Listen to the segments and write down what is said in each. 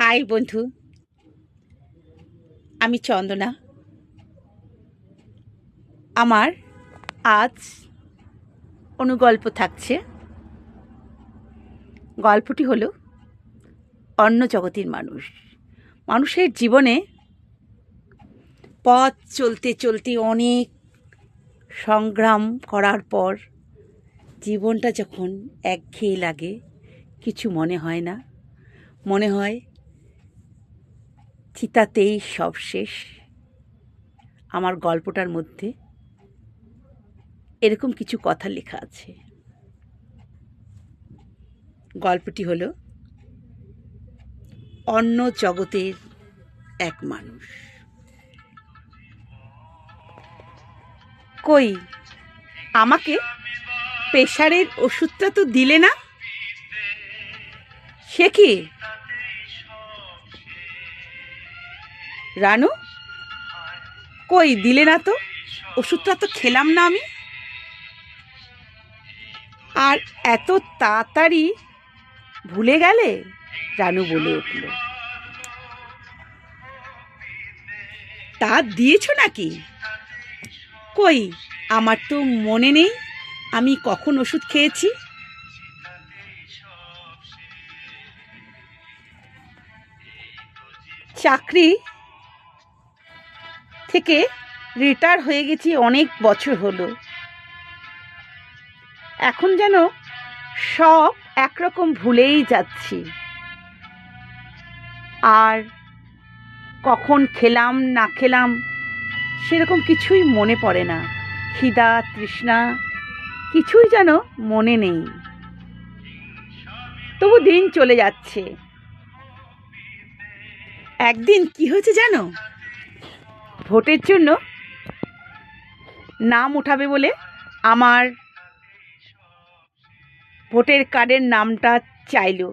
High বন্ধু, আমি চন্দনা। আমার আজ অনুগল্প থাকছে। গল্পটি হলো অন্য জগতের মানুষ। মানুষের জীবনে পথ চলতে চলতে অনেক সংগ্রাম করার পর জীবনটা যখন একঘেয়ে লাগে, কিছু মনে হয় না, মনে হয় চিতাতেই সব শেষ। আমার গল্পটার মধ্যে এরকম কিছু কথা লেখা আছে। গল্পটি হলো অন্য জগতের এক মানুষ। কই, আমাকে প্রেশারের ওষুধটা তো দিলে না? সে কি রানু, কই দিলে না তো? ওষুধটা তো খেলাম না আমি। আর এত তাড়াতাড়ি ভুলে গেলে? রানু বলে উঠল। তা দিয়েছো নাকি? কই, আমার তো মনে নেই আমি কখন ওষুধ খেয়েছি। চাকরি থেকে রিটায়ার হয়ে গেছি অনেক বছর হলো। এখন যেন সব একরকম ভুলেই যাচ্ছি। আর কখন খেলাম না খেলাম সেরকম কিছুই মনে পড়ে না। খিদা তৃষ্ণা কিছুই যেন মনে নেই। তবু দিন চলে যাচ্ছে। একদিন কি হয়েছে জানো? ভোটের জন্য নাম উঠাবে বলে আমার ভোটের কার্ডের নামটা চাইলো।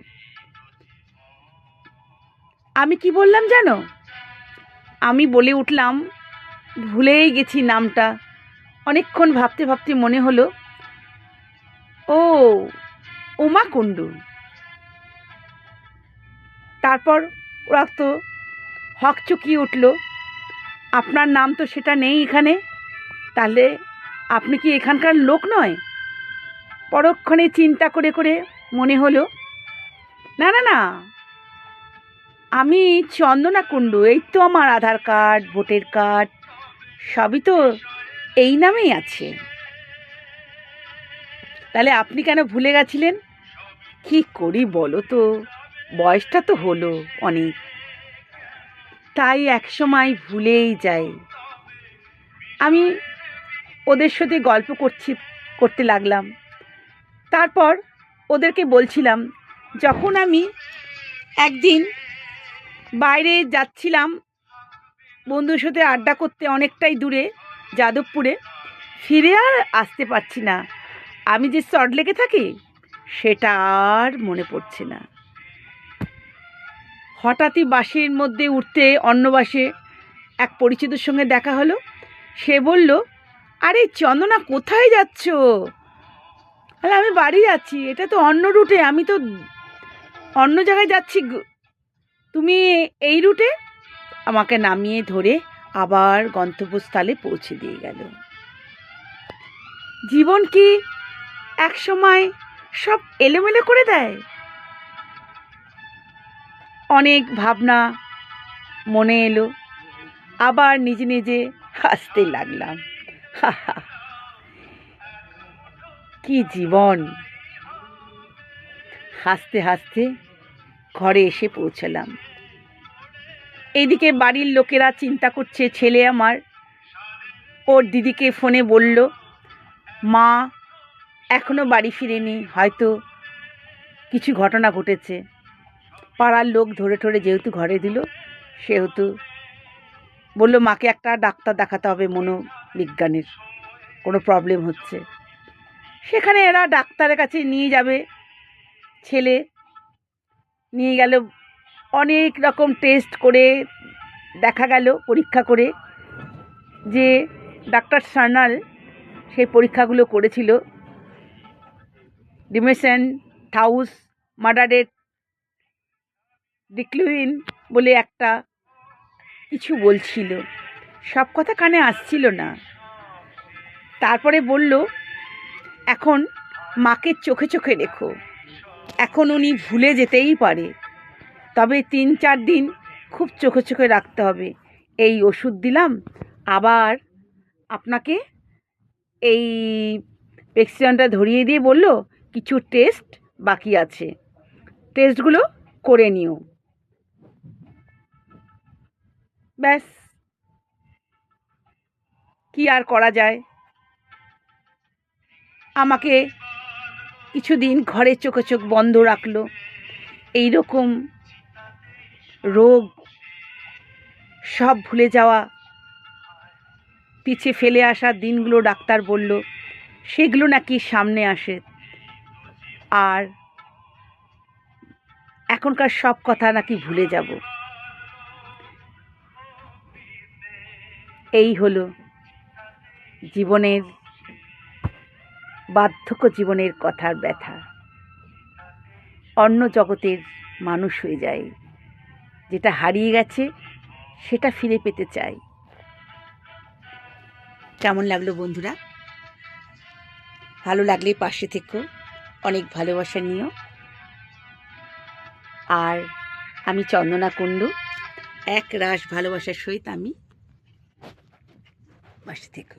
আমি কি বললাম জানো? আমি বলে উঠলাম, ভুলেই গেছি নামটা। অনেকক্ষণ ভাবতে ভাবতে মনে হলো, ও উমা কুণ্ডু। তারপর ওরা তো হকচকিয়ে উঠল, আপনার নাম তো সেটা নেই এখানে, তাহলে আপনি কি এখানকার লোক নয়? পরক্ষণে চিন্তা করে করে মনে হলো, না না না, আমি চন্দনা কুণ্ডু। এই তো আমার আধার কার্ড, ভোটের কার্ড সবই তো এই নামেই আছে। তাহলে আপনি কেন ভুলে গেছিলেন? কি করি বলো তো, বয়সটা তো হলো অনেক, তাই একসময় ভুলেই যাই। আমি ওদের সাথে গল্প করতে লাগলাম। তারপর ওদেরকে বলছিলাম, যখন আমি একদিন বাইরে যাচ্ছিলাম বন্ধুর সাথে আড্ডা করতে অনেকটাই দূরে যাদবপুরে, ফিরে আর আসতে পারছি না। আমি যে সল্টলেকে থাকি সেটা আর মনে পড়ছে না। হঠাৎই বাসের মধ্যে উঠতে অন্য বাসে এক পরিচিতর সঙ্গে দেখা হলো। সে বলল, আরে চন্দনা, কোথায় যাচ্ছ? তাহলে আমি বাড়ি যাচ্ছি, এটা তো অন্য রুটে, আমি তো অন্য জায়গায় যাচ্ছি, তুমি এই রুটে? আমাকে নামিয়ে ধরে আবার গন্তব্যস্থলে পৌঁছে দিয়ে গেল। জীবন কি এক সময় সব এলোমেলো করে দেয়? অনেক ভাবনা মনে এলো, আবার নিজে নিজে হাসতে লাগলাম। কি জীবন! হাসতে হাসতে ঘরে এসে পৌঁছলাম। এইদিকে বাড়ির লোকেরা চিন্তা করছে, ছেলে আমার ওর দিদিকে ফোনে বলল, মা এখনো বাড়ি ফিরেনি, হয়তো কিছু ঘটনা ঘটেছে। পাড়ার লোক ধরে ধরে যেহেতু ঘরে দিল, সেহেতু বলল মাকে একটা ডাক্তার দেখাতে হবে, মনোবিজ্ঞানের কোনো প্রবলেম হচ্ছে। সেখানে এরা ডাক্তারের কাছে নিয়ে যাবে। ছেলে নিয়ে গেল, অনেক রকম টেস্ট করে দেখা গেল, পরীক্ষা করে, যে ডাক্তার সার্নাল সেই পরীক্ষাগুলো করেছিল ডিমেশন হাউস মার্ডারের ডিক্লুইন বলে একটা কিছু বলছিল, সব কথা কানে আসছিল না। তারপরে বলল, এখন মাকে চোখে চোখে রেখো, এখন উনি ভুলে যেতেই পারে, তবে 3-4 দিন খুব চোখে চোখে রাখতে হবে। এই ওষুধ দিলাম, আবার আপনাকে এই প্রেসক্রিপশনটা ধরিয়ে দিয়ে বলল কিছু টেস্ট বাকি আছে, টেস্টগুলো করে নিও। ব্যাস, কি আর করা যায়। আমাকে কিছুদিন ঘরে চোখে চোখ বন্ধ রাখলো। এই রকম রোগ সব ভুলে যাওয়া, পিছে ফেলে আসা দিনগুলো ডাক্তার বলল সেগুলো নাকি সামনে আসে, আর এখনকার সব কথা নাকি ভুলে যাব। এই হলো জীবনের, বার্ধক্য জীবনের কথার ব্যথা। অন্য জগতের মানুষ হয়ে যায়, যেটা হারিয়ে গেছে সেটা ফিরে পেতে চাই। কেমন লাগলো বন্ধুরা? ভালো লাগলে পাশে থেকো, অনেক ভালোবাসা নিও। আর আমি চন্দনা কুণ্ডু, এক রাশ ভালোবাসার সহিত আমি পাশে থেকো।